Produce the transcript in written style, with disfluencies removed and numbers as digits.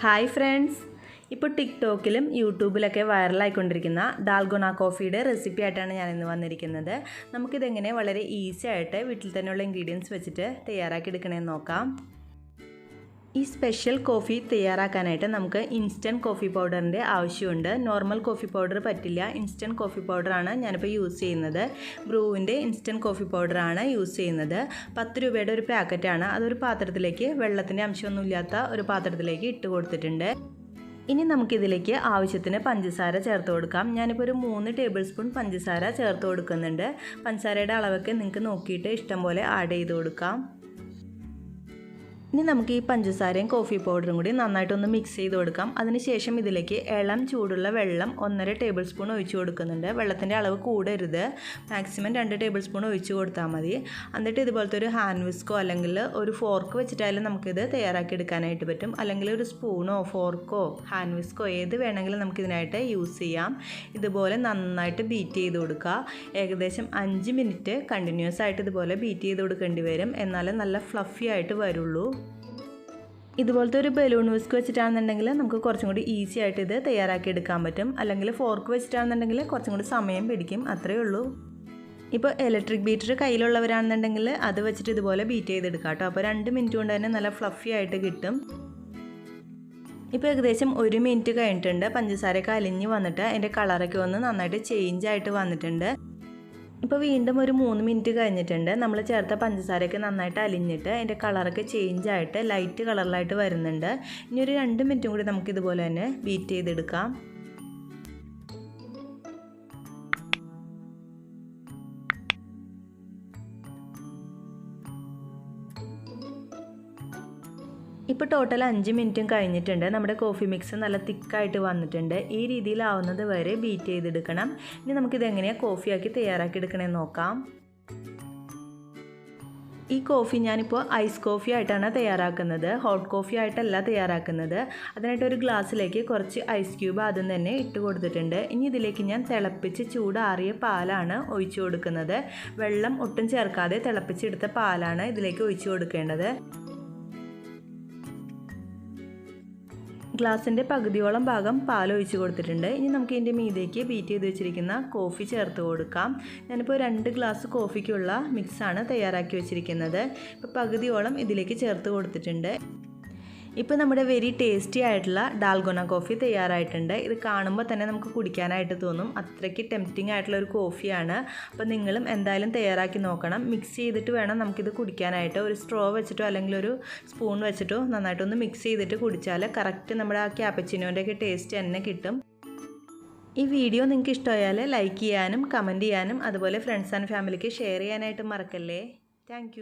Hi friends, ഇപ്പോൾ ടിക്ടോക്കിലും യൂട്യൂബിലൊക്കെ വൈറലായിക്കൊണ്ടിരിക്കുന്ന Dalgona കോഫിയുടെ recipe ആയിട്ടാണ് ഞാനിന്ന് വന്നിരിക്കുന്നത്. നമുക്കിതെങ്ങനെ വളരെ ഈസി ആയിട്ട് വീട്ടിൽ തന്നെയുള്ള ഇൻഗ്രീഡിയൻസ് വെച്ചിട്ട് തയ്യാറാക്കി എടുക്കണമെന്ന് നോക്കാം. ഈ സ്പെഷ്യൽ കോഫി തയ്യാറാക്കാനായിട്ട് നമുക്ക് ഇൻസ്റ്റൻറ്റ് കോഫി പൗഡറിൻ്റെ ആവശ്യമുണ്ട്. നോർമൽ കോഫി പൗഡർ പറ്റില്ല, ഇൻസ്റ്റൻറ്റ് കോഫി പൗഡറാണ് ഞാനിപ്പോൾ യൂസ് ചെയ്യുന്നത്. ബ്രൂവിൻ്റെ ഇൻസ്റ്റൻറ്റ് കോഫി പൗഡറാണ് യൂസ് ചെയ്യുന്നത്. 10 രൂപയുടെ ഒരു പാക്കറ്റാണ്. അതൊരു പാത്രത്തിലേക്ക്, വെള്ളത്തിൻ്റെ അംശമൊന്നുമില്ലാത്ത ഒരു പാത്രത്തിലേക്ക് ഇട്ട് കൊടുത്തിട്ടുണ്ട്. ഇനി നമുക്കിതിലേക്ക് ആവശ്യത്തിന് പഞ്ചസാര ചേർത്ത് കൊടുക്കാം. ഞാനിപ്പോൾ ഒരു 3 ടേബിൾ സ്പൂൺ പഞ്ചസാര ചേർത്ത് കൊടുക്കുന്നുണ്ട്. പഞ്ചസാരയുടെ അളവൊക്കെ നിങ്ങൾക്ക് നോക്കിയിട്ട് ഇഷ്ടം പോലെ ആഡ് ചെയ്ത് കൊടുക്കാം. ഇനി നമുക്ക് ഈ പഞ്ചസാരയും കോഫി പൗഡറും കൂടി നന്നായിട്ടൊന്ന് മിക്സ് ചെയ്ത് കൊടുക്കാം. അതിനുശേഷം ഇതിലേക്ക് ഇളം ചൂടുള്ള വെള്ളം 1.5 ടേബിൾ സ്പൂൺ ഒഴിച്ച് കൊടുക്കുന്നുണ്ട്. വെള്ളത്തിൻ്റെ അളവ് കൂടരുത്, മാക്സിമം 2 ടേബിൾ സ്പൂൺ ഒഴിച്ച് കൊടുത്താൽ മതി. എന്നിട്ട് ഇതുപോലത്തെ ഒരു ഹാൻഡ് വിസ്കോ അല്ലെങ്കിൽ ഒരു ഫോർക്ക് വെച്ചിട്ടായാലും നമുക്കിത് തയ്യാറാക്കി എടുക്കാനായിട്ട് പറ്റും. അല്ലെങ്കിൽ ഒരു സ്പൂണോ ഫോർക്കോ ഹാൻഡ് വിസ്കോ ഏത് വേണമെങ്കിലും നമുക്കിതിനായിട്ട് യൂസ് ചെയ്യാം. ഇതുപോലെ നന്നായിട്ട് ബീറ്റ് ചെയ്ത് കൊടുക്കുക. ഏകദേശം 5 മിനിറ്റ് കണ്ടിന്യൂസ് ആയിട്ട് ഇതുപോലെ ബീറ്റ് ചെയ്ത് കൊടുക്കേണ്ടി വരും. എന്നാലും നല്ല ഫ്ലഫി ആയിട്ട് വരുള്ളൂ. ഇതുപോലത്തെ ഒരു ബലൂൺ വിസ്ക് വെച്ചിട്ടാണെന്നുണ്ടെങ്കിൽ നമുക്ക് കുറച്ചും കൂടി ഈസി ആയിട്ട് ഇത് തയ്യാറാക്കി എടുക്കാൻ പറ്റും. അല്ലെങ്കിൽ ഫോർക്ക് വെച്ചിട്ടാണെന്നുണ്ടെങ്കിൽ കുറച്ചും കൂടി സമയം പിടിക്കും, അത്രയേ ഉള്ളൂ. ഇപ്പോൾ ഇലക്ട്രിക് ബീറ്റർ കയ്യിലുള്ളവരാണെന്നുണ്ടെങ്കിൽ അത് വെച്ചിട്ട് ഇതുപോലെ ബീറ്റ് ചെയ്തെടുക്കാം കേട്ടോ. അപ്പോൾ 2 മിനിറ്റ് കൊണ്ട് തന്നെ നല്ല ഫ്ലഫി ആയിട്ട് കിട്ടും. ഇപ്പോൾ ഏകദേശം 1 മിനിറ്റ് കഴിഞ്ഞിട്ടുണ്ട്. പഞ്ചസാരയൊക്കെ അലിഞ്ഞ് വന്നിട്ട് അതിൻ്റെ കളറൊക്കെ ഒന്ന് നന്നായിട്ട് ചേഞ്ച് ആയിട്ട് വന്നിട്ടുണ്ട്. ഇപ്പോൾ വീണ്ടും ഒരു 3 മിനിറ്റ് കഴിഞ്ഞിട്ടുണ്ട്. നമ്മൾ ചേർത്ത പഞ്ചസാരയൊക്കെ നന്നായിട്ട് അലിഞ്ഞിട്ട് അതിൻ്റെ കളറൊക്കെ ചേഞ്ച് ആയിട്ട് ലൈറ്റ് കളറിലായിട്ട് വരുന്നുണ്ട്. ഇനി ഒരു 2 മിനിറ്റും കൂടി നമുക്കിതുപോലെ തന്നെ ബീറ്റ് ചെയ്തെടുക്കാം. ഇപ്പോൾ ടോട്ടൽ 5 മിനിറ്റും കഴിഞ്ഞിട്ടുണ്ട്. നമ്മുടെ കോഫി മിക്സ് നല്ല തിക്കായിട്ട് വന്നിട്ടുണ്ട്. ഈ രീതിയിലാവുന്നത് വരെ ബീറ്റ് ചെയ്തെടുക്കണം. ഇനി നമുക്കിതെങ്ങനെയാണ് കോഫിയാക്കി തയ്യാറാക്കി എടുക്കണമെന്ന് നോക്കാം. ഈ കോഫി ഞാനിപ്പോൾ ഐസ് കോഫി ആയിട്ടാണ് തയ്യാറാക്കുന്നത്, ഹോട്ട് കോഫി ആയിട്ടല്ല തയ്യാറാക്കുന്നത്. അതിനായിട്ട് ഒരു ഗ്ലാസ്സിലേക്ക് കുറച്ച് ഐസ് ക്യൂബ് ആദ്യം തന്നെ ഇട്ട് കൊടുത്തിട്ടുണ്ട്. ഇനി ഇതിലേക്ക് ഞാൻ തിളപ്പിച്ച് ചൂടാറിയ പാലാണ് ഒഴിച്ചു കൊടുക്കുന്നത്. വെള്ളം ഒട്ടും ചേർക്കാതെ തിളപ്പിച്ചെടുത്ത പാലാണ് ഇതിലേക്ക് ഒഴിച്ചു കൊടുക്കേണ്ടത്. ഗ്ലാസിൻ്റെ പകുതിയോളം ഭാഗം പാൽ ഒഴിച്ച് കൊടുത്തിട്ടുണ്ട്. ഇനി നമുക്ക് ഇതിൻ്റെ മീതേക്ക് ബീറ്റ് ചെയ്ത് വെച്ചിരിക്കുന്ന കോഫി ചേർത്ത് കൊടുക്കാം. ഞാനിപ്പോൾ 2 ഗ്ലാസ് കോഫിക്കുള്ള മിക്സാണ് തയ്യാറാക്കി വെച്ചിരിക്കുന്നത്. ഇപ്പോൾ പകുതിയോളം ഇതിലേക്ക് ചേർത്ത് കൊടുത്തിട്ടുണ്ട്. ഇപ്പോൾ നമ്മുടെ വെരി ടേസ്റ്റി ആയിട്ടുള്ള ഡാൽഗോണ കോഫി തയ്യാറായിട്ടുണ്ട്. ഇത് കാണുമ്പോൾ തന്നെ നമുക്ക് കുടിക്കാനായിട്ട് തോന്നും, അത്രയ്ക്ക് ടെംപ്റ്റിംഗ് ആയിട്ടുള്ള ഒരു കോഫിയാണ്. അപ്പോൾ നിങ്ങളും എന്തായാലും തയ്യാറാക്കി നോക്കണം. മിക്സ് ചെയ്തിട്ട് വേണം നമുക്കിത് കുടിക്കാനായിട്ട്. ഒരു സ്ട്രോ വെച്ചിട്ടോ അല്ലെങ്കിൽ ഒരു സ്പൂൺ വെച്ചിട്ടോ നന്നായിട്ടൊന്ന് മിക്സ് ചെയ്തിട്ട് കുടിച്ചാൽ കറക്റ്റ് നമ്മുടെ ആ ക്യാപ്പച്ചിനോൻ്റെയൊക്കെ ടേസ്റ്റ് തന്നെ കിട്ടും. ഈ വീഡിയോ നിങ്ങൾക്ക് ഇഷ്ടമായാൽ ലൈക്ക് ചെയ്യാനും കമൻറ്റ് ചെയ്യാനും അതുപോലെ ഫ്രണ്ട്സ് ആൻഡ് ഫാമിലിക്ക് ഷെയർ ചെയ്യാനായിട്ട് മറക്കല്ലേ. താങ്ക്